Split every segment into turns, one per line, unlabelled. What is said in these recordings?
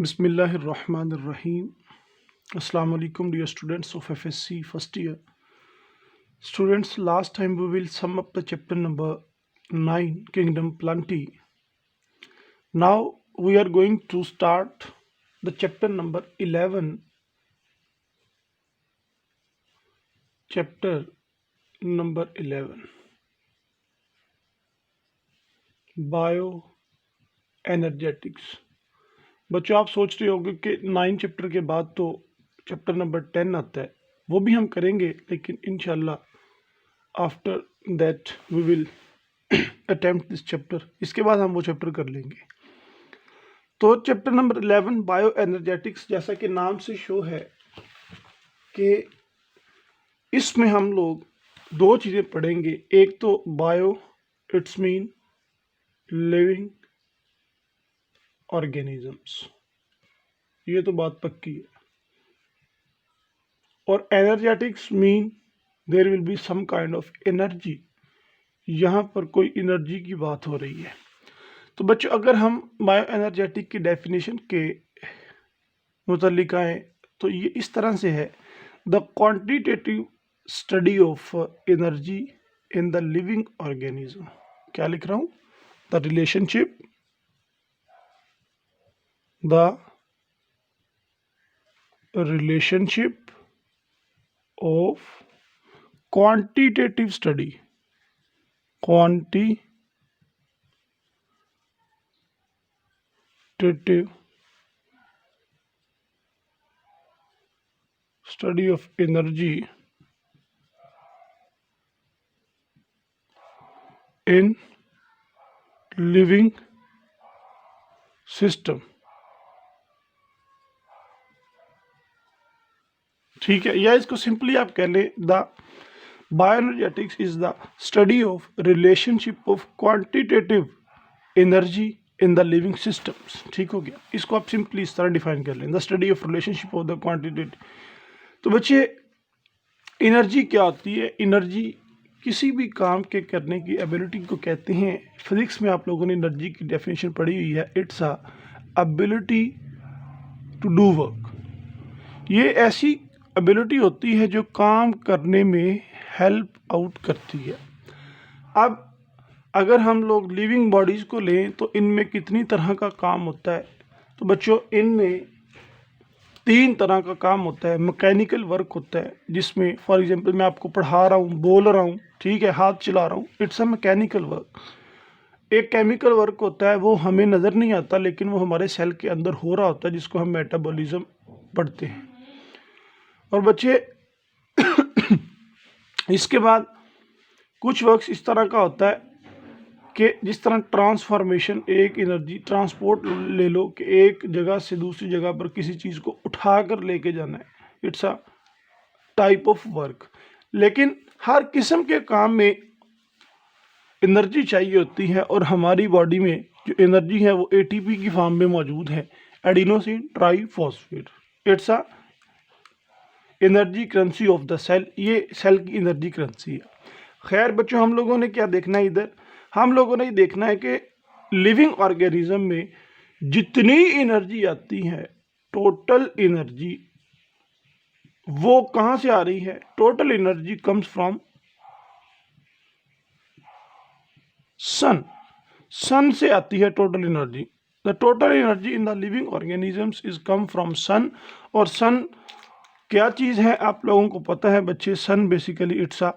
Bismillahirrahmanirrahim. Assalamu alaikum, dear students of FSC first year. Students, last time we will sum up the chapter number 9, Kingdom Plenty. Now we are going to start the chapter number 11. Chapter number 11. Bioenergetics. बच्चों आप सोच रहे होंगे कि 9 chapter के बाद तो chapter number 10 आता है, वो भी हम करेंगे, लेकिन इंशाल्लाह after that we will attempt this chapter. इसके बाद हम वो चैप्टर कर लेंगे। तो चैप्टर नंबर 11 बायो एनर्जेटिक्स, जैसा कि नाम से शो है कि इसमें हम लोग दो चीज़ें पढ़ेंगे। एक तो bio, it's mean living organisms, ये तो बात पक्की है। और energetics mean there will be some kind of energy, यहाँ पर कोई एनर्जी की बात हो रही है। तो बच्चों, अगर हम बायो एनर्जेटिक की डेफिनेशन के मुतल्लिक आए तो ये इस तरह से है: the quantitative study of energy in the living organism. क्या लिख रहा हूँ? The relationship of quantitative study of energy in living system। ठीक है, या इसको सिंपली आप कह लें, the bioenergetics is the study of relationship of quantitative energy in the living systems. ठीक हो गया, इसको आप सिंपली इस तरह डिफाइन कर लें, the study of relationship of the quantitative. तो बच्चे, एनर्जी क्या होती है? एनर्जी किसी भी काम के करने की एबिलिटी को कहते हैं। फिजिक्स में आप लोगों ने एनर्जी की डेफिनेशन पढ़ी हुई है, it's a ability to do work. ये ऐसी एबिलिटी होती है जो काम करने में हेल्प आउट करती है। अब अगर हम लोग लिविंग बॉडीज़ को लें तो इनमें कितनी तरह का काम होता है? तो बच्चों, इनमें 3 तरह का काम होता है। मैकेनिकल वर्क होता है, जिसमें फॉर एग्जांपल मैं आपको पढ़ा रहा हूँ, बोल रहा हूँ, ठीक है, हाथ चला रहा हूँ, इट्स अ मैकेनिकल वर्क। एक केमिकल वर्क होता है, वो हमें नज़र नहीं आता, लेकिन वो हमारे सेल के अंदर हो रहा होता है, जिसको हम मेटाबॉलिज्म पढ़ते हैं। और बच्चे इसके बाद कुछ वर्क्स इस तरह का होता है कि जिस तरह ट्रांसफॉर्मेशन, एक एनर्जी ट्रांसपोर्ट ले लो कि एक जगह से दूसरी जगह पर किसी चीज़ को उठा कर लेके जाना है, it's a type of work. लेकिन हर किस्म के काम में एनर्जी चाहिए होती है, और हमारी बॉडी में जो एनर्जी है वो एटीपी की फॉर्म में मौजूद है, adenosine triphosphate. It's a energy currency of the cell, ये सेल की एनर्जी करेंसी है। खैर बच्चों, हम लोगों ने क्या देखना है इधर? हम लोगों ने देखना है कि लिविंग ऑर्गेनिज्म में जितनी एनर्जी आती है, टोटल एनर्जी, वो कहाँ से आ रही है? Total energy comes from sun से आती है total energy. The total energy in the living organisms is come from sun. और सन क्या चीज़ है आप लोगों को पता है बच्चे? Sun basically it's a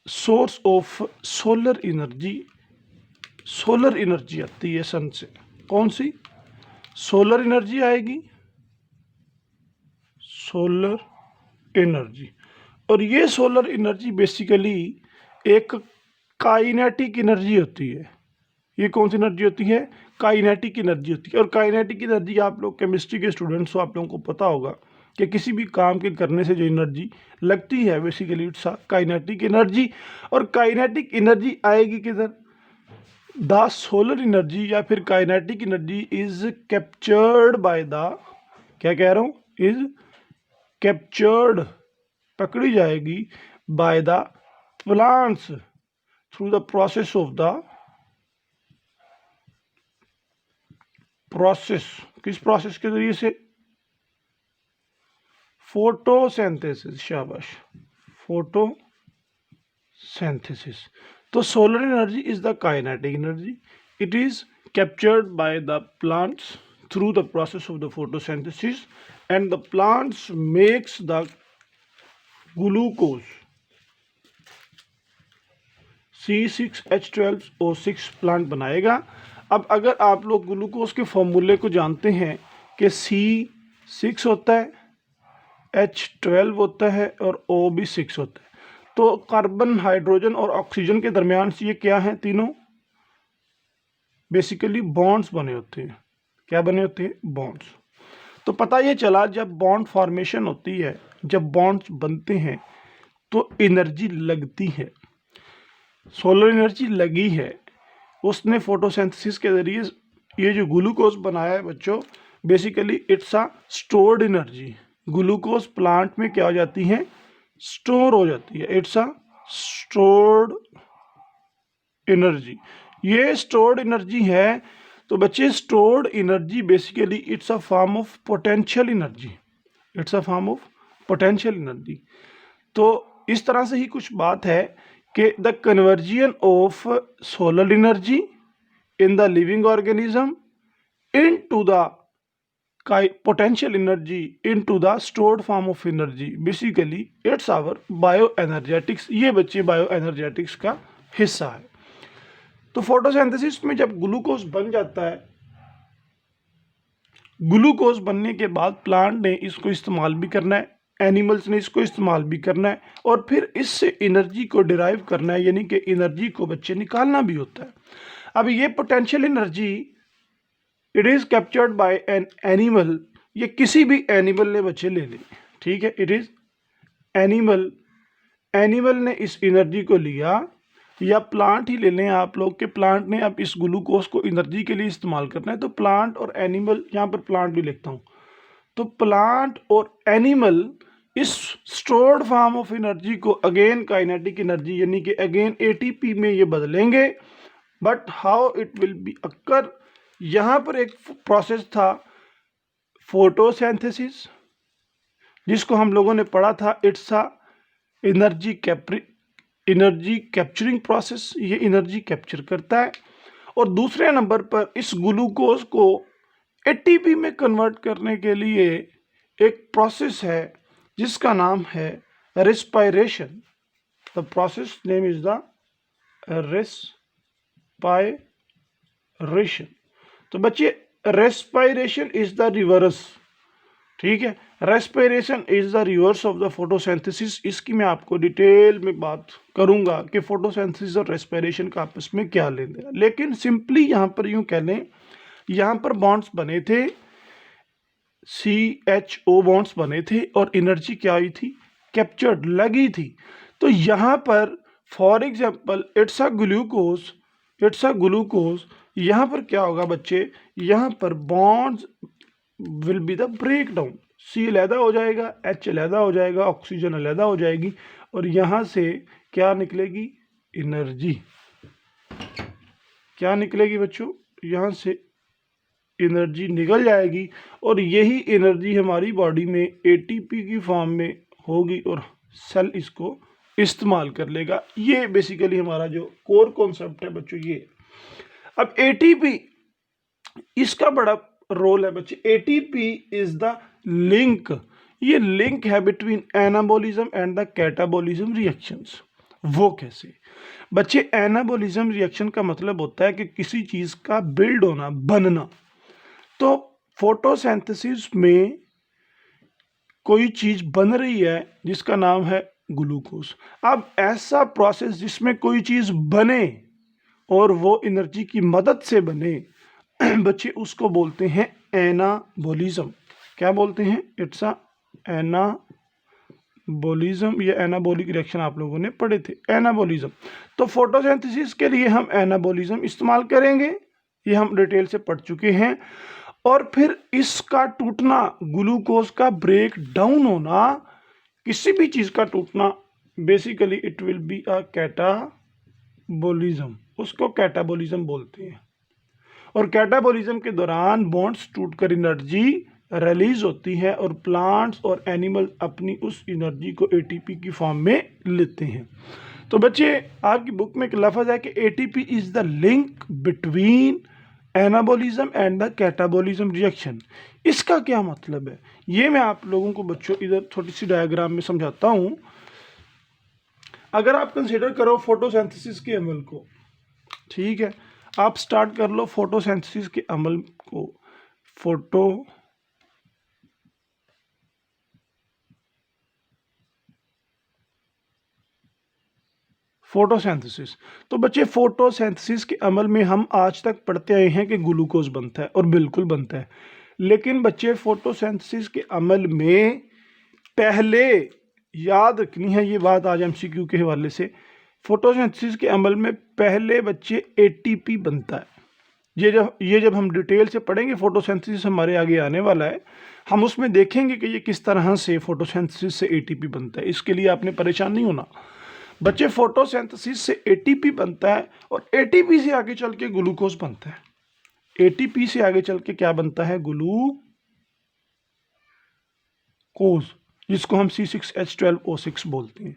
source of solar energy. Solar energy आती है सन से। कौन सी? सोलर एनर्जी आएगी, सोलर एनर्जी। और ये सोलर एनर्जी बेसिकली एक काइनेटिक एनर्जी होती है। ये कौन सी एनर्जी होती है? काइनेटिक एनर्जी होती है। और काइनेटिक एनर्जी, आप लोग केमिस्ट्री के स्टूडेंट्स हो, आप लोगों को पता होगा कि किसी भी काम के करने से जो एनर्जी लगती है basically it's a kinetic energy. और काइनेटिक एनर्जी आएगी किधर? द सोलर एनर्जी या फिर kinetic energy is captured by the, क्या कह रहा हूँ, इज कैप्चर्ड, पकड़ी जाएगी, by the plants through the process of the process, किस प्रोसेस के जरिए से? फोटोसिंथेसिस, शाबाश, फोटोसिंथेसिस। तो solar energy is the kinetic energy, it is captured by the plants through the process of the photosynthesis, and the plants makes the glucose C6H12O6 plant बनाएगा। अब अगर आप लोग ग्लूकोज के फॉर्मूले को जानते हैं कि C6 होता है, H12 होता है और O भी 6 होता है, तो कार्बन, हाइड्रोजन और ऑक्सीजन के दरमियान से ये क्या है? तीनों बेसिकली बॉन्ड्स बने होते हैं। क्या बने होते हैं? बॉन्ड्स। तो पता ये चला जब बॉन्ड फॉर्मेशन होती है, जब बॉन्ड्स बनते हैं तो एनर्जी लगती है, सोलर एनर्जी लगी है। उसने फोटोसिंथेसिस के जरिए ये जो ग्लूकोज बनाया है बच्चों, basically it's a stored energy. Glucose plant में क्या हो जाती है? स्टोर हो जाती है। It's a stored energy. ये स्टोर्ड एनर्जी है। तो बच्चे stored energy basically it's a form of potential energy, it's a form of potential energy. तो इस तरह से ही कुछ बात है कि the conversion of solar energy in the living organism into the potential energy into the stored form of energy, basically it's our bioenergetics। ये बच्चे बायोएनर्जेटिक्स का हिस्सा है। तो फोटोसिंथेसिस में जब ग्लूकोज बन जाता है, ग्लूकोज बनने के बाद प्लांट ने इसको इस्तेमाल भी करना है, एनिमल्स ने इसको इस्तेमाल भी करना है, और फिर इससे एनर्जी को डिराइव करना है, यानी कि एनर्जी को बच्चे निकालना भी होता है। अब ये potential energy it is captured by an animal. ये किसी भी एनिमल ने बच्चे ले ली, ठीक है, इट इज एनिमल। एनिमल ने इस एनर्जी को लिया, या प्लांट ही ले लें आप लोग के प्लांट ने अब इस ग्लूकोज को एनर्जी के लिए इस्तेमाल करना है। तो प्लांट और एनिमल, यहाँ पर प्लांट भी लिखता हूँ, तो प्लांट और एनिमल इस स्टोर्ड फॉर्म ऑफ एनर्जी को अगेन काइनेटिक एनर्जी यानी कि अगेन एटीपी में ये बदलेंगे। But how it will be occur, यहाँ पर एक प्रोसेस था फोटोसिंथेसिस जिसको हम लोगों ने पढ़ा था, it's a energy capturing process, ये एनर्जी कैप्चर करता है। और दूसरे नंबर पर इस ग्लूकोज को एटीपी में कन्वर्ट करने के लिए एक प्रोसेस है जिसका नाम है respiration. The process name is the respiration. तो बच्चे रेस्पिरेशन इज द रिवर्स, ठीक है, respiration is the reverse of the photosynthesis. इसकी मैं आपको डिटेल में बात करूंगा कि फोटोसिंथेसिस और रेस्पिरेशन का आपस में क्या लेन देन। लेकिन सिंपली यहाँ पर यूं कह लें, यहाँ पर बॉन्ड्स बने थे, CHO बॉन्ड्स बने थे और एनर्जी क्या आई थी? कैप्चर्ड, लगी थी। तो यहाँ पर for example it's a glucose, यहाँ पर क्या होगा बच्चे? यहाँ पर bonds will be the break down, C अलहदा हो जाएगा, H अलहदा हो जाएगा, ऑक्सीजन अलहदा हो जाएगी, और यहाँ से क्या निकलेगी? एनर्जी। क्या निकलेगी बच्चों? यहाँ से एनर्जी निकल जाएगी, और यही एनर्जी हमारी बॉडी में ATP की फॉर्म में होगी और सेल इसको इस्तेमाल कर लेगा। ये बेसिकली हमारा जो कोर कॉन्सेप्ट है बच्चों ये। अब ATP इसका बड़ा रोल है बच्चे। ATP इज द लिंक, ये लिंक है between anabolism and the catabolism reactions. वो कैसे बच्चे? एनाबोलिज्म रिएक्शन का मतलब होता है कि किसी चीज का बिल्ड होना, बनना। तो फोटोसिंथेसिस में कोई चीज बन रही है जिसका नाम है ग्लूकोज। अब ऐसा प्रोसेस जिसमें कोई चीज बने और वो एनर्जी की मदद से बने बच्चे, उसको बोलते हैं एनाबोलिज्म। क्या बोलते हैं? It's a anabolism. ये एनाबोलिक रिएक्शन आप लोगों ने पढ़े थे, एनाबोलिज्म। तो फोटोसिंथेसिस के लिए हम एनाबोलिज्म इस्तेमाल करेंगे, ये हम डिटेल से पढ़ चुके हैं। और फिर इसका टूटना, ग्लूकोज का ब्रेक डाउन होना, किसी भी चीज का टूटना, basically it will be a catabolism, उसको कैटाबोलिज्म बोलते हैं। और कैटाबॉलिज्म के दौरान बॉन्ड्स टूटकर एनर्जी रिलीज होती है और प्लांट्स और एनिमल अपनी उस एनर्जी को एटीपी की फॉर्म में लेते हैं। तो बच्चे आपकी बुक में एक लफ्ज़ है कि ATP is the link between anabolism and the catabolism reaction. इसका क्या मतलब है, ये मैं आप लोगों को बच्चों इधर छोटी सी डायग्राम में समझाता हूँ। अगर आप कंसिडर करो फोटोसिंथेसिस के अमल को, ठीक है, आप स्टार्ट कर लो फोटोसिंथेसिस के अमल को। फोटोसिंथेसिस, तो बच्चे फोटोसिंथेसिस के अमल में हम आज तक पढ़ते आए हैं कि ग्लूकोज बनता है, और बिल्कुल बनता है। लेकिन बच्चे फोटोसिंथेसिस के अमल में पहले याद रखनी है ये बात आज एमसीक्यू के हवाले से, फोटोसिंथेसिस के अमल में पहले बच्चे एटीपी बनता है। ये जब हम डिटेल से पढ़ेंगे, फोटोसिंथेसिस हमारे आगे आने वाला है, हम उसमें देखेंगे कि ये किस तरह से फोटोसिंथेसिस से एटीपी बनता है। इसके लिए आपने परेशान नहीं होना बच्चे। फोटोसिंथेसिस से एटीपी बनता है और एटीपी से आगे चल के ग्लूकोज बनता है। एटीपी से आगे चल के क्या बनता है, ग्लूकोज, जिसको हम C6H12O6 बोलते हैं।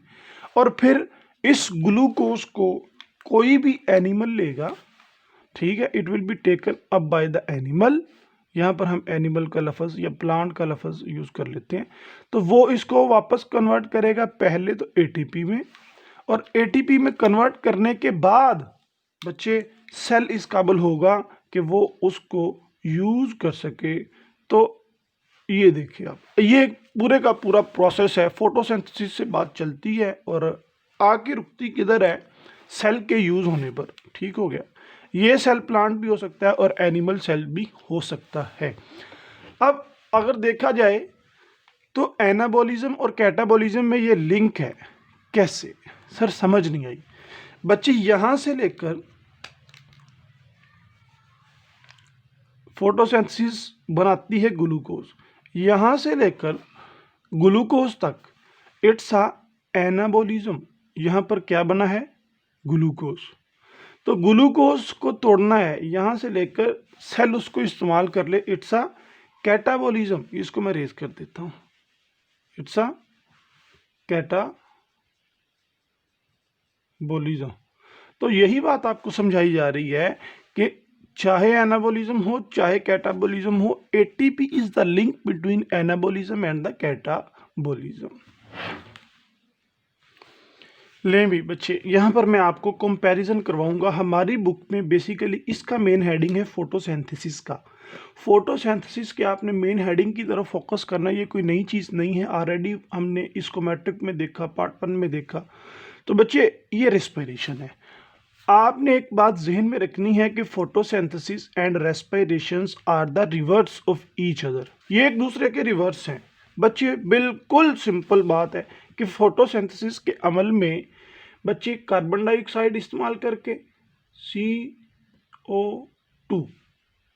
और फिर इस ग्लूकोज को कोई भी एनिमल लेगा, ठीक है, it will be taken up by the animal. यहाँ पर हम एनिमल का लफ्ज़ या प्लांट का लफ्ज़ यूज़ कर लेते हैं। तो वो इसको वापस कन्वर्ट करेगा पहले तो एटीपी में, और एटीपी में कन्वर्ट करने के बाद बच्चे सेल इस काबिल होगा कि वो उसको यूज़ कर सके। तो ये देखिए आप, ये पूरे का पूरा प्रोसेस है। फोटोसिंथेसिस से बात चलती है और आके रुकती किधर है, सेल के यूज़ होने पर। ठीक हो गया, ये सेल प्लांट भी हो सकता है और एनिमल सेल भी हो सकता है। अब अगर देखा जाए तो एनाबॉलिज्म और कैटाबॉलिज्म में ये लिंक है। कैसे सर, समझ नहीं आई बच्चे। यहां से लेकर फोटोसिंथेसिस बनाती है ग्लूकोज, यहां से लेकर ग्लूकोज तक इट्स अ एनाबॉलिज्म। यहां पर क्या बना है, ग्लूकोज। तो ग्लूकोज को तोड़ना है, यहां से लेकर सेल उसको इस्तेमाल कर ले, इट्स अ कैटाबॉलिज्म। इसको मैं रेज कर देता हूं, इट्स अ कैटाबॉलिज्म। तो यही बात आपको समझाई जा रही है कि चाहे एनाबॉलिज्म हो चाहे कैटाबॉलिज्म हो, ATP is the link between anabolism and the catabolism. लें भी बच्चे, यहाँ पर मैं आपको कंपैरिजन करवाऊंगा। हमारी बुक में बेसिकली इसका मेन हेडिंग है फोटोसिंथेसिस का। फोटोसिंथेसिस के आपने मेन हेडिंग की तरफ फोकस करना, ये कोई नई चीज़ नहीं है, ऑलरेडी हमने इसको मैट्रिक में देखा, पार्ट 1 में देखा। तो बच्चे ये रेस्पिरेशन है। आपने एक बात जहन में रखनी है कि photosynthesis and respirations are the reverse of each other. ये एक दूसरे के रिवर्स हैं बच्चे। बिल्कुल सिंपल बात है कि फोटोसिंथेसिस के अमल में बच्चे कार्बन डाइऑक्साइड इस्तेमाल करके CO2,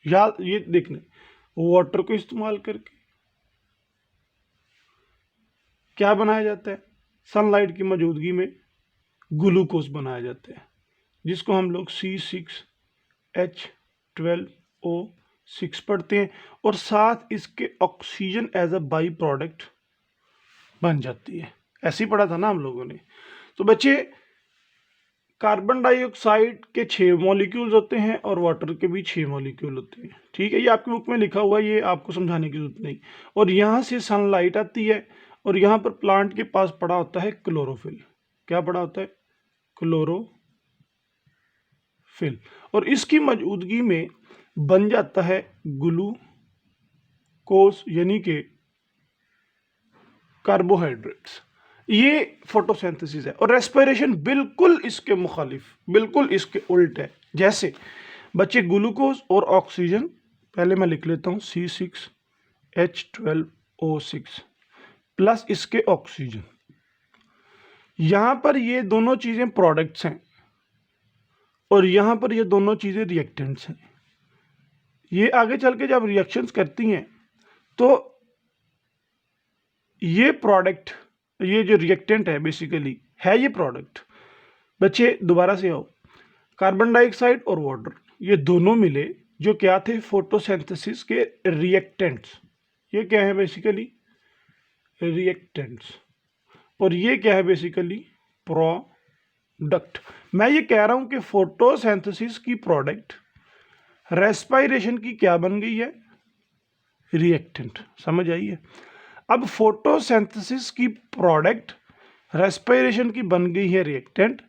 या ये देखने वाटर को इस्तेमाल करके क्या बनाया जाता है, सनलाइट की मौजूदगी में ग्लूकोज बनाया जाता है, जिसको हम लोग C6H12O6 पढ़ते हैं, और साथ इसके oxygen as a by product बन जाती है। ऐसे ही पढ़ा था ना हम लोगों ने। तो बच्चे कार्बन डाइऑक्साइड के 6 मॉलिक्यूल्स होते हैं और वाटर के भी 6 मॉलिक्यूल होते हैं। ठीक है, ये आपकी बुक में लिखा हुआ है, ये आपको समझाने की जरूरत नहीं। और यहाँ से सनलाइट आती है और यहाँ पर प्लांट के पास पड़ा होता है क्लोरोफिल। क्या पड़ा होता है, क्लोरोफिल, और इसकी मौजूदगी में बन जाता है ग्लूकोज, यानी कि कार्बोहाइड्रेट्स। ये फोटोसिंथेसिस है। और रेस्पिरेशन बिल्कुल इसके मुखालिफ, बिल्कुल इसके उल्ट है। जैसे बच्चे ग्लूकोज और ऑक्सीजन, पहले मैं लिख लेता हूं C6H12O6 प्लस इसके ऑक्सीजन, यहां पर ये दोनों चीजें प्रोडक्ट्स हैं और यहां पर ये दोनों चीजें रिएक्टेंट्स हैं। ये आगे चल के जब रिएक्शंस करती हैं तो ये प्रोडक्ट, ये जो रिएक्टेंट है बेसिकली है ये प्रोडक्ट। बच्चे दोबारा से आओ, कार्बन डाइऑक्साइड और वाटर ये दोनों मिले जो क्या थे, फोटोसिंथेसिस के रिएक्टेंट्स। ये क्या है बेसिकली, रिएक्टेंट्स, और ये क्या है बेसिकली, प्रोडक्ट। मैं ये कह रहा हूं कि फोटोसिंथेसिस की प्रोडक्ट रेस्पिरेशन की क्या बन गई है, रिएक्टेंट। समझ आई है। अब फोटोसिंथेसिस की प्रोडक्ट रेस्पिरेशन की बन गई है रिएक्टेंट,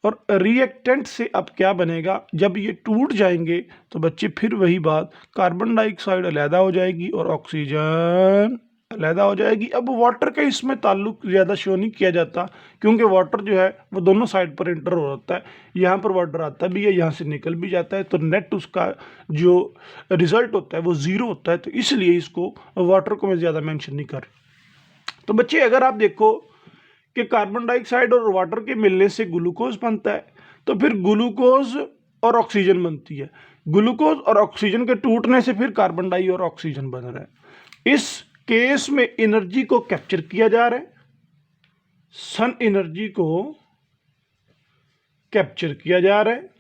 और रिएक्टेंट से अब क्या बनेगा, जब ये टूट जाएंगे तो बच्चे फिर वही बात, कार्बन डाइऑक्साइड अलहदा हो जाएगी और ऑक्सीजन अलहदा हो जाएगी। अब वाटर का इसमें ताल्लुक ज़्यादा शो नहीं किया जाता, क्योंकि वाटर जो है वो दोनों साइड पर इंटर हो जाता है, यहाँ पर वाटर आता भी है, यहाँ से निकल भी जाता है, तो नेट उसका जो रिजल्ट होता है वो ज़ीरो होता है। तो इसलिए इसको वाटर को मैं ज़्यादा मेंशन नहीं कर रहा। तो बच्चे अगर आप देखो कि कार्बन डाइऑक्साइड और वाटर के मिलने से ग्लूकोज बनता है, तो फिर ग्लूकोज और ऑक्सीजन बनती है, ग्लूकोज और ऑक्सीजन के टूटने से फिर कार्बन डाई और ऑक्सीजन बन रहा है। इस केस में एनर्जी को कैप्चर किया जा रहा है, सन एनर्जी को कैप्चर किया जा रहा है,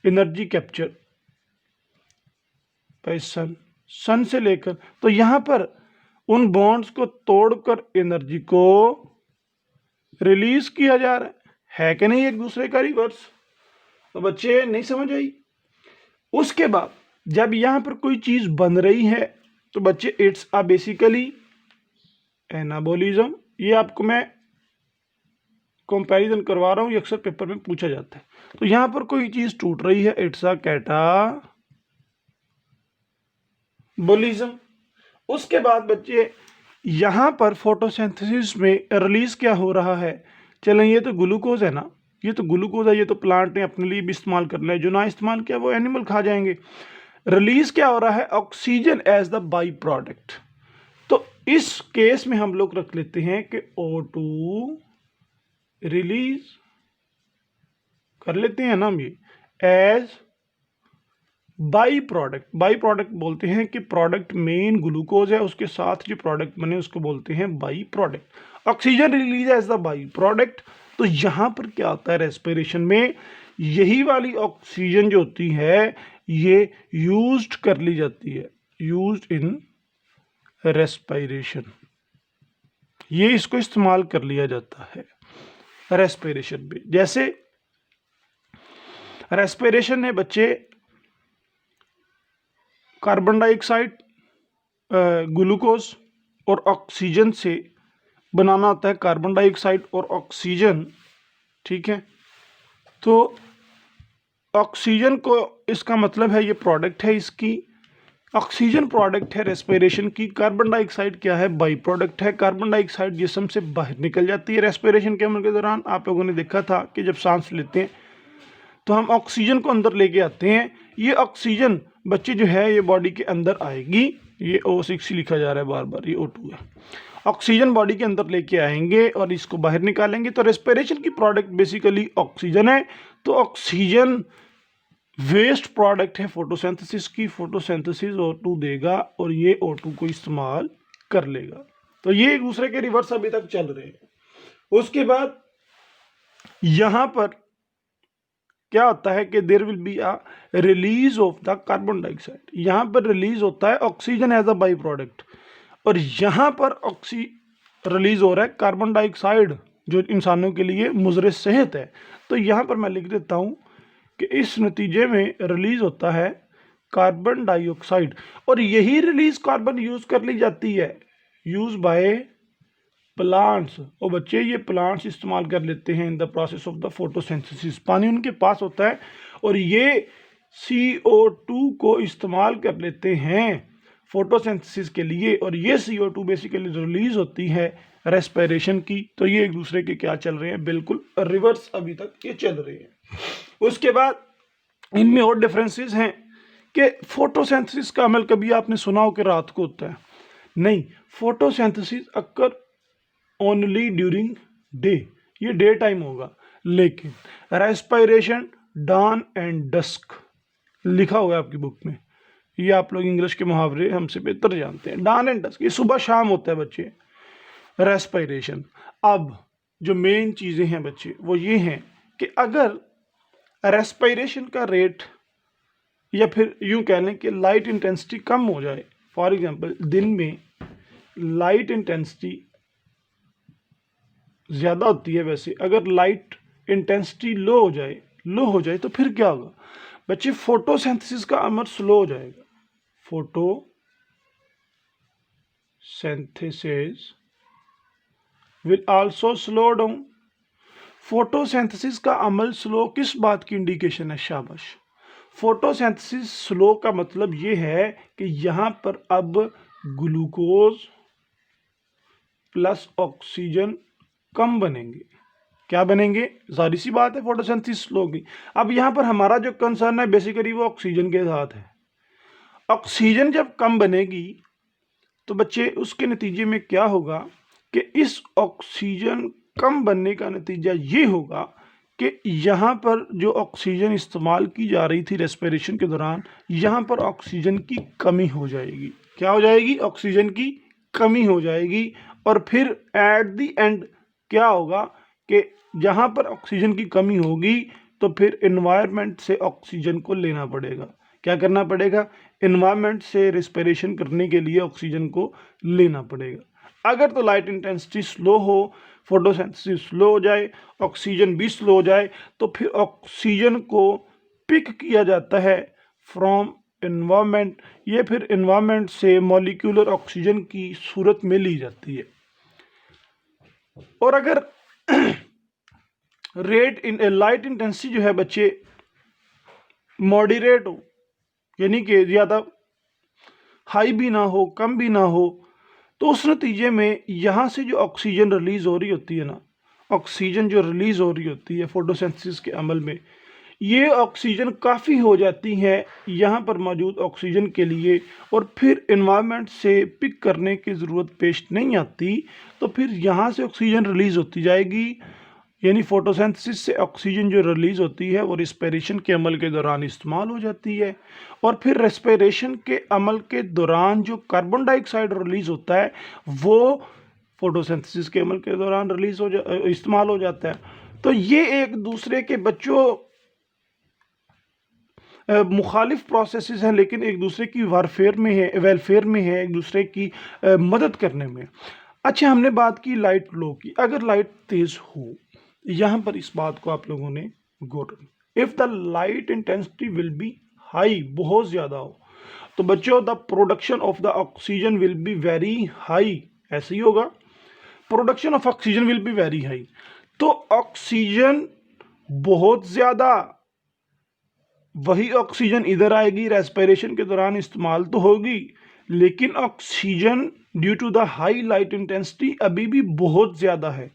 एनर्जी कैप्चर बाय सन, सन से लेकर, तो यहां पर उन बॉन्ड्स को तोड़कर एनर्जी को रिलीज किया जा रहा है कि नहीं, एक दूसरे का रिवर्स। तो बच्चे नहीं समझ आई। उसके बाद जब यहां पर कोई चीज बन रही है तो बच्चे इट्स अ बेसिकली एनाबॉलिज्म। ये आपको मैं कंपैरिजन करवा रहा हूं, ये अक्सर पेपर में पूछा जाता है। तो यहां पर कोई चीज टूट रही है, इट्स अ कैटाबॉलिज्म। उसके बाद बच्चे यहां पर फोटोसिंथेसिस में रिलीज क्या हो रहा है, चलें ये तो ग्लूकोज है ना, ये तो ग्लूकोज है, ये तो प्लांट ने अपने लिए भी इस्तेमाल करना है, जो ना इस्तेमाल किया वो एनिमल खा जाएंगे। रिलीज क्या हो रहा है, oxygen as the by product. तो इस केस में हम लोग रख लेते हैं कि O2 रिलीज कर लेते हैं ना हम ये as by product. By product बोलते हैं कि प्रोडक्ट मेन ग्लूकोज है, उसके साथ जो प्रोडक्ट बने उसको बोलते हैं by product. Oxygen release as the by product. तो यहां पर क्या होता है, रेस्पिरेशन में यही वाली ऑक्सीजन जो होती है ये यूज्ड कर ली जाती है, यूज्ड इन रेस्पिरेशन, ये इसको इस्तेमाल कर लिया जाता है रेस्पिरेशन में। जैसे रेस्पिरेशन है बच्चे, कार्बन डाइऑक्साइड, ग्लूकोज और ऑक्सीजन से बनाना होता है कार्बन डाइऑक्साइड और ऑक्सीजन, ठीक है। तो ऑक्सीजन को, इसका मतलब है ये प्रोडक्ट है इसकी, ऑक्सीजन प्रोडक्ट है रेस्पिरेशन की, कार्बन डाइऑक्साइड क्या है, बाई प्रोडक्ट है। कार्बन डाइऑक्साइड जिस्म से बाहर निकल जाती है रेस्पिरेशन के अमल के दौरान। आप लोगों ने देखा था कि जब सांस लेते हैं तो हम ऑक्सीजन को अंदर लेके आते हैं, ये ऑक्सीजन बच्चे जो है ये बॉडी के अंदर आएगी, ये O6 लिखा जा रहा है बार बार, ये O2 है। ऑक्सीजन बॉडी के अंदर लेके आएंगे और इसको बाहर निकालेंगे। तो रेस्पिरेशन की प्रोडक्ट बेसिकली ऑक्सीजन है। तो ऑक्सीजन वेस्ट प्रोडक्ट है फोटोसिंथेसिस की, फोटोसिंथेसिस O2 देगा और ये O2 को इस्तेमाल कर लेगा। तो ये एक दूसरे के रिवर्स अभी तक चल रहे हैं। उसके बाद यहां पर क्या होता है कि there will be a release of the carbon dioxide, यहां पर रिलीज होता है oxygen as a by product, और यहां पर रिलीज हो रहा है कार्बन डाइऑक्साइड जो इंसानों के लिए मुज़र सेहत है। तो यहां पर मैं लिख देता हूं कि इस नतीजे में रिलीज होता है कार्बन डाइऑक्साइड, और यही रिलीज कार्बन यूज कर ली जाती है, यूज बाय प्लांट्स। और बच्चे ये प्लांट्स इस्तेमाल कर लेते हैं in the process of the photosynthesis. पानी उनके पास होता है और ये CO2 को इस्तेमाल कर लेते हैं फोटोसिंथेसिस के लिए, और ये CO2 बेसिकली रिलीज होती है रेस्पिरेशन की। तो ये एक दूसरे के क्या चल रहे हैं, बिल्कुल रिवर्स अभी तक ये चल रहे हैं। उसके बाद इनमें और डिफरेंसेस हैं कि फोटोसिंथेसिस का अमल कभी आपने सुना हो कि रात को होता है, नहीं, photosynthesis occur only during day, ये डे टाइम होगा। लेकिन रेस्पिरेशन डॉन एंड डस्क लिखा हुआ है आपकी बुक में, ये आप लोग इंग्लिश के मुहावरे हमसे बेहतर जानते हैं। डॉन एंड डस्क ये सुबह शाम होता है बच्चे रेस्पिरेशन। अब जो मेन चीज़ें हैं बच्चे वो ये हैं कि अगर रेस्पिरेशन का रेट या फिर यूं कह लें कि लाइट इंटेंसिटी कम हो जाए। फॉर एग्जांपल दिन में लाइट इंटेंसिटी ज़्यादा होती है, वैसे अगर लाइट इंटेंसिटी लो हो जाए तो फिर क्या होगा बच्चे, फोटोसिंथेसिस का अमल स्लो हो जाएगा। Photosynthesis will also slow down. Photosynthesis का अमल स्लो किस बात की इंडिकेशन है? शाबाश। फोटोसिंथेसिस स्लो का मतलब ये है कि यहाँ पर अब ग्लूकोज प्लस ऑक्सीजन कम बनेंगे। क्या बनेंगे? जाहिर सी बात है, फोटोसिंथेसिस स्लो होगी। अब यहाँ पर हमारा जो कंसर्न है बेसिकली वो ऑक्सीजन के साथ है। ऑक्सीजन जब कम बनेगी तो बच्चे उसके नतीजे में क्या होगा कि इस ऑक्सीजन कम बनने का नतीजा ये होगा कि यहाँ पर जो ऑक्सीजन इस्तेमाल की जा रही थी रेस्पिरेशन के दौरान, यहाँ पर ऑक्सीजन की कमी हो जाएगी। क्या हो जाएगी? ऑक्सीजन की कमी हो जाएगी। और फिर एट द एंड क्या होगा कि जहाँ पर ऑक्सीजन की कमी होगी तो फिर एनवायरनमेंट से ऑक्सीजन को लेना पड़ेगा। क्या करना पड़ेगा? एनवायरनमेंट से रेस्पिरेशन करने के लिए ऑक्सीजन को लेना पड़ेगा। अगर तो लाइट इंटेंसिटी स्लो हो, फोटोसिंथेसिस स्लो हो जाए, ऑक्सीजन भी स्लो हो जाए, तो फिर ऑक्सीजन को पिक किया जाता है फ्रॉम एनवायरनमेंट। ये फिर एनवायरनमेंट से मॉलिक्यूलर ऑक्सीजन की सूरत में ली जाती है। और अगर रेट इन लाइट इंटेंसिटी जो है बच्चे मॉडरेट हो, यानी कि ज़्यादा हाई भी ना हो कम भी ना हो, तो उस नतीजे में यहाँ से जो ऑक्सीजन रिलीज़ हो रही होती है ना, ऑक्सीजन जो रिलीज़ हो रही होती है फोटोसिंथेसिस के अमल में, ये ऑक्सीजन काफ़ी हो जाती है यहाँ पर मौजूद ऑक्सीजन के लिए, और फिर एनवायरनमेंट से पिक करने की ज़रूरत पेश नहीं आती। तो फिर यहाँ से ऑक्सीजन रिलीज़ होती जाएगी, यानी फोटोसिंथेसिस से ऑक्सीजन जो रिलीज़ होती है वो रेस्पिरेशन के अमल के दौरान इस्तेमाल हो जाती है। और फिर रेस्पिरेशन के अमल के दौरान जो कार्बन डाइऑक्साइड रिलीज़ होता है वो फोटोसिंथेसिस के अमल के दौरान इस्तेमाल हो जाता है। तो ये एक दूसरे के बच्चों मुखालिफ प्रोसेसेस हैं, लेकिन एक दूसरे की वेलफेयर में है, एक दूसरे की मदद करने में। अच्छा, हमने बात की लाइट लो की। अगर लाइट तेज हो, यहाँ पर इस बात को आप लोगों ने गौर, if the light intensity will be high, बहुत ज़्यादा हो, तो बच्चों the production of the oxygen will be very high. ऐसे ही होगा, production of oxygen will be very high. तो ऑक्सीजन बहुत ज़्यादा, वही ऑक्सीजन इधर आएगी, रेस्पिरेशन के दौरान इस्तेमाल तो होगी, लेकिन oxygen due to the high light intensity अभी भी बहुत ज़्यादा है।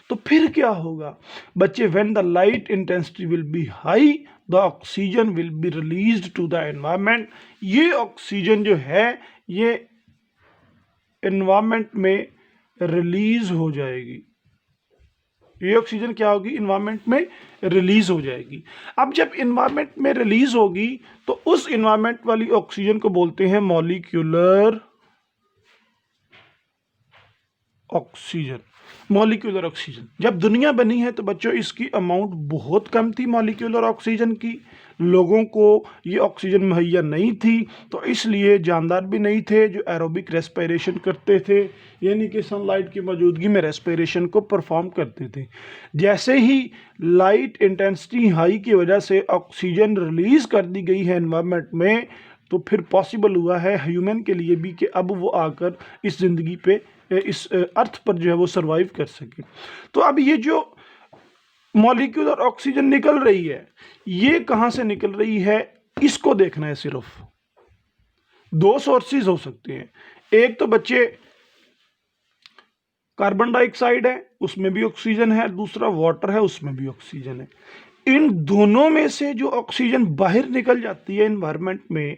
तो फिर क्या होगा बच्चे? When the light intensity will be high, the oxygen will be released to the environment. ये ऑक्सीजन जो है ये एनवायरनमेंट में रिलीज हो जाएगी। ये ऑक्सीजन क्या होगी? इन्वायरमेंट में रिलीज हो जाएगी। अब जब इन्वायरमेंट में रिलीज होगी तो उस इन्वायरमेंट वाली ऑक्सीजन को बोलते हैं मॉलिक्यूलर ऑक्सीजन। मॉलिक्यूलर ऑक्सीजन जब दुनिया बनी है तो बच्चों इसकी अमाउंट बहुत कम थी मॉलिक्यूलर ऑक्सीजन की, लोगों को ये ऑक्सीजन मुहैया नहीं थी, तो इसलिए जानदार भी नहीं थे जो एरोबिक रेस्पिरेशन करते थे, यानी कि सनलाइट की मौजूदगी में रेस्पिरेशन को परफॉर्म करते थे। जैसे ही लाइट इंटेंसिटी हाई की वजह से ऑक्सीजन रिलीज कर दी गई है एनवायरनमेंट में, तो फिर पॉसिबल हुआ है ह्यूमन के लिए भी कि अब वो आकर इस ज़िंदगी पे, इस अर्थ पर जो है वो सरवाइव कर सके। तो अब ये जो मॉलिक्यूलर ऑक्सीजन निकल रही है, ये कहाँ से निकल रही है इसको देखना है। सिर्फ दो सोर्सेज हो सकते हैं, एक तो बच्चे कार्बन डाइऑक्साइड है उसमें भी ऑक्सीजन है, दूसरा वाटर है उसमें भी ऑक्सीजन है। इन दोनों में से जो ऑक्सीजन बाहर निकल जाती है एनवायरनमेंट में,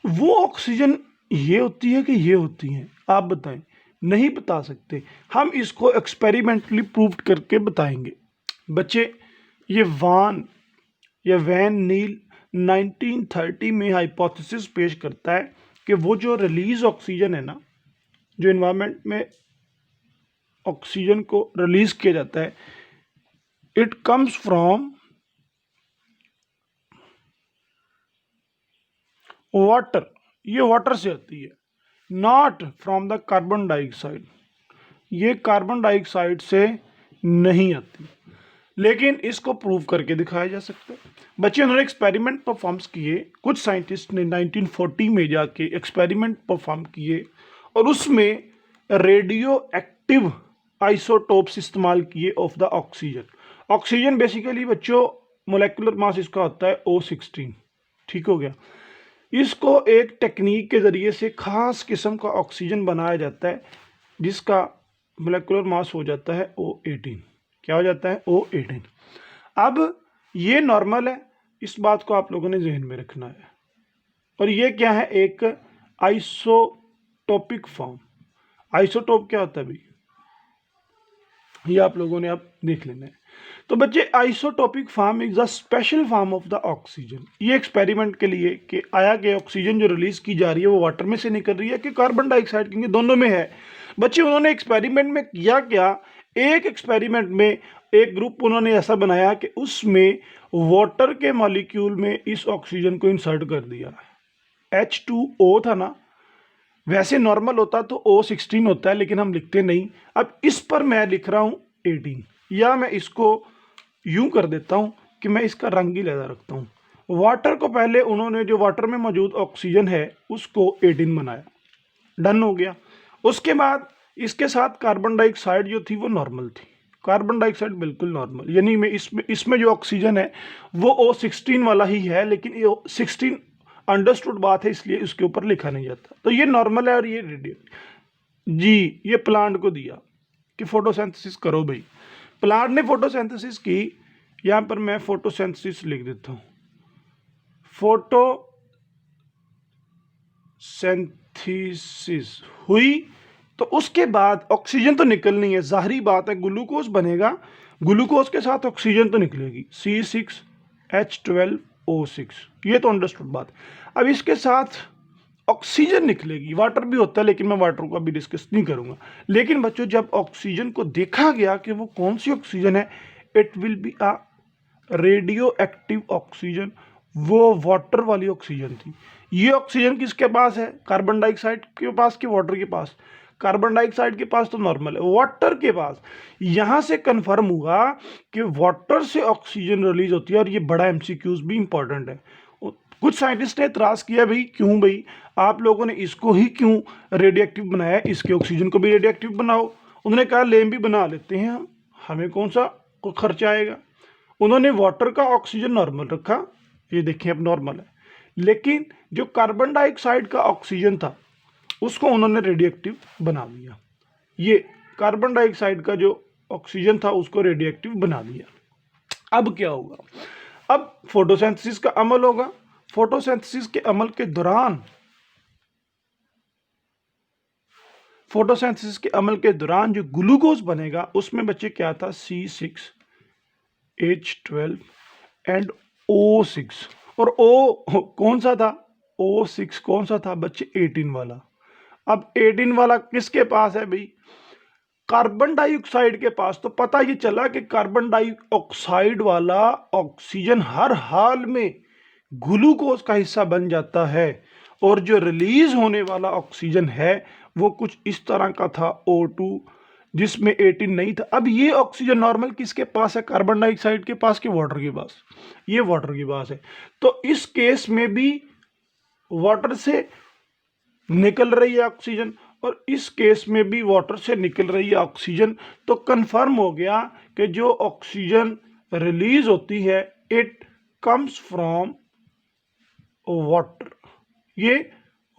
वो ऑक्सीजन ये होती है कि ये होती है? आप बताएं। नहीं बता सकते, हम इसको एक्सपेरिमेंटली प्रूव करके बताएंगे। बच्चे ये वैन नील 1930 में हाइपोथेसिस पेश करता है कि वो जो रिलीज ऑक्सीजन है ना, जो एनवायरनमेंट में ऑक्सीजन को रिलीज किया जाता है, इट कम्स फ्रॉम वाटर, ये वाटर से आती है, not from the carbon dioxide, ये कार्बन डाइऑक्साइड से नहीं आती, लेकिन इसको प्रूव करके दिखाया जा सकता है। बच्चे उन्होंने एक्सपेरिमेंट परफॉर्म्स किए, कुछ साइंटिस्ट ने 1940 में जाके एक्सपेरिमेंट परफॉर्म किए और उसमें रेडियो एक्टिव आइसोटोप्स इस्तेमाल किए of the oxygen. Oxygen basically बच्चों मोलेकुलर मास इसका होता है O16, ठीक हो गया। इसको एक टेक्निक के ज़रिए से खास किस्म का ऑक्सीजन बनाया जाता है जिसका मोलेकुलर मास हो जाता है O18। क्या हो जाता है? O18। अब ये नॉर्मल है, इस बात को आप लोगों ने जहन में रखना है। और ये क्या है? एक आइसोटोपिक फॉर्म। आइसोटोप क्या होता है भाई? ये आप लोगों ने अब देख लेना है। तो बच्चे isotopic form is the special form of the oxygen. ये एक्सपेरिमेंट के लिए कि आया कि ऑक्सीजन जो रिलीज की जा रही है वो वाटर में से निकल रही है कि कार्बन डाइऑक्साइड, क्योंकि दोनों में है। बच्चे उन्होंने एक्सपेरिमेंट में किया क्या, एक एक्सपेरिमेंट में एक ग्रुप उन्होंने ऐसा बनाया कि उसमें वाटर के मॉलिक्यूल में इस ऑक्सीजन को इंसर्ट कर दिया। H2O था ना, वैसे नॉर्मल होता तो O16 होता है, लेकिन हम लिखते नहीं। अब इस पर मैं लिख रहा हूँ 18, या मैं इसको यूं कर देता हूँ कि मैं इसका रंग ही लहदा रखता हूँ। वाटर को पहले उन्होंने जो वाटर में मौजूद ऑक्सीजन है उसको 18 बनाया, डन हो गया। उसके बाद इसके साथ कार्बन डाइऑक्साइड जो थी वो नॉर्मल थी, कार्बन डाइऑक्साइड बिल्कुल नॉर्मल, यानी मैं इसमें जो ऑक्सीजन है वो O16 वाला ही है, लेकिन ये O16 अंडरस्टूड बात है इसलिए उसके ऊपर लिखा नहीं जाता। तो ये नॉर्मल है और ये रेडियो जी, ये प्लांट को दिया कि फोटोसिंथेसिस करो भाई। प्लांट ने फोटोसिंथेसिस की, यहां पर मैं फोटोसिंथेसिस लिख देता हूं। फोटोसिंथेसिस हुई तो उसके बाद ऑक्सीजन तो निकलनी है, जाहिरी बात है, ग्लूकोज बनेगा, ग्लूकोज के साथ ऑक्सीजन तो निकलेगी, C6H12O6, ये तो अंडरस्टूड बात। अब इसके साथ ऑक्सीजन निकलेगी, वाटर भी होता है लेकिन मैं वाटर को अभी डिस्कस नहीं करूंगा। लेकिन बच्चों जब ऑक्सीजन को देखा गया कि वो कौन सी ऑक्सीजन है, it will be a radio active oxygen, वो वाटर वाली ऑक्सीजन थी। ये ऑक्सीजन किसके पास है? कार्बन डाइऑक्साइड के पास कि वाटर के पास? कार्बन डाइऑक्साइड के पास तो नॉर्मल है, वाटर के पास। यहां से कंफर्म हुआ कि वाटर से ऑक्सीजन रिलीज होती है, और ये बड़ा एमसीक्यूज भी इंपॉर्टेंट है। कुछ साइंटिस्ट ने इतराज किया, भाई क्यों भाई आप लोगों ने इसको ही क्यों रेडियो एक्टिव बनाया, इसके ऑक्सीजन को भी रेडियो एक्टिव बनाओ। उन्होंने कहा लेम भी बना लेते हैं हम, हमें कौन सा खर्चा आएगा। उन्होंने वाटर का ऑक्सीजन नॉर्मल रखा, ये देखें अब नॉर्मल है, लेकिन जो कार्बन डाइऑक्साइड का ऑक्सीजन था उसको उन्होंने रेडियो एक्टिव बना दिया। ये कार्बन डाइऑक्साइड का जो ऑक्सीजन था उसको रेडियो एक्टिव बना दिया। अब क्या होगा? अब फोटोसिंथेसिस का अमल होगा। फोटोसिंथेसिस के अमल के दौरान जो ग्लूकोज बनेगा उसमें बच्चे क्या था? C6H12 and O6। और O कौन सा था? O6 कौन सा था बच्चे? 18 वाला। अब 18 वाला किसके पास है भाई? कार्बन डाइऑक्साइड के पास। तो पता ये चला कि कार्बन डाइऑक्साइड वाला ऑक्सीजन हर हाल में ग्लूकोज का हिस्सा बन जाता है, और जो रिलीज होने वाला ऑक्सीजन है वो कुछ इस तरह का था, O2, जिसमें 18 नहीं था। अब ये ऑक्सीजन नॉर्मल किसके पास है? कार्बन डाइऑक्साइड के पास कि वाटर के पास? ये वाटर के पास है। तो इस केस में भी वाटर से निकल रही है ऑक्सीजन, और इस केस में भी वाटर से निकल रही है ऑक्सीजन। तो कंफर्म हो गया कि जो ऑक्सीजन रिलीज होती है इट कम्स फ्रॉम वाटर, ये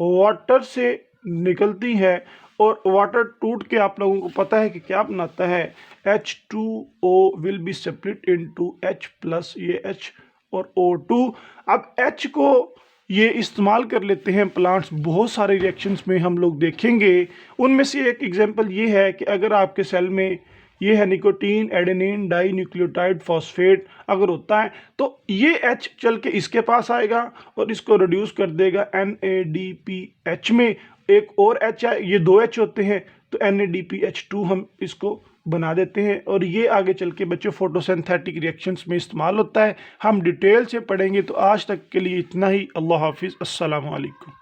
वाटर से निकलती है। और वाटर टूट के आप लोगों को पता है कि क्या बनाता है? H2O will be separate into H plus, ये H और O2। अब H को ये इस्तेमाल कर लेते हैं प्लांट्स, बहुत सारे रिएक्शंस में हम लोग देखेंगे। उनमें से एक एग्जांपल ये है कि अगर आपके सेल में ये है nicotine adenine dinucleotide phosphate अगर होता है तो ये H चल के इसके पास आएगा और इसको रिड्यूस कर देगा NADPH में। एक और H है, ये दो H होते हैं तो NADPH2 हम इसको बना देते हैं और ये आगे चल के बच्चों फोटोसिंथेटिक रिएक्शंस में इस्तेमाल होता है। हम डिटेल से पढ़ेंगे। तो आज तक के लिए इतना ही। अल्लाह हाफिज़। अस्सलामु अलैकुम।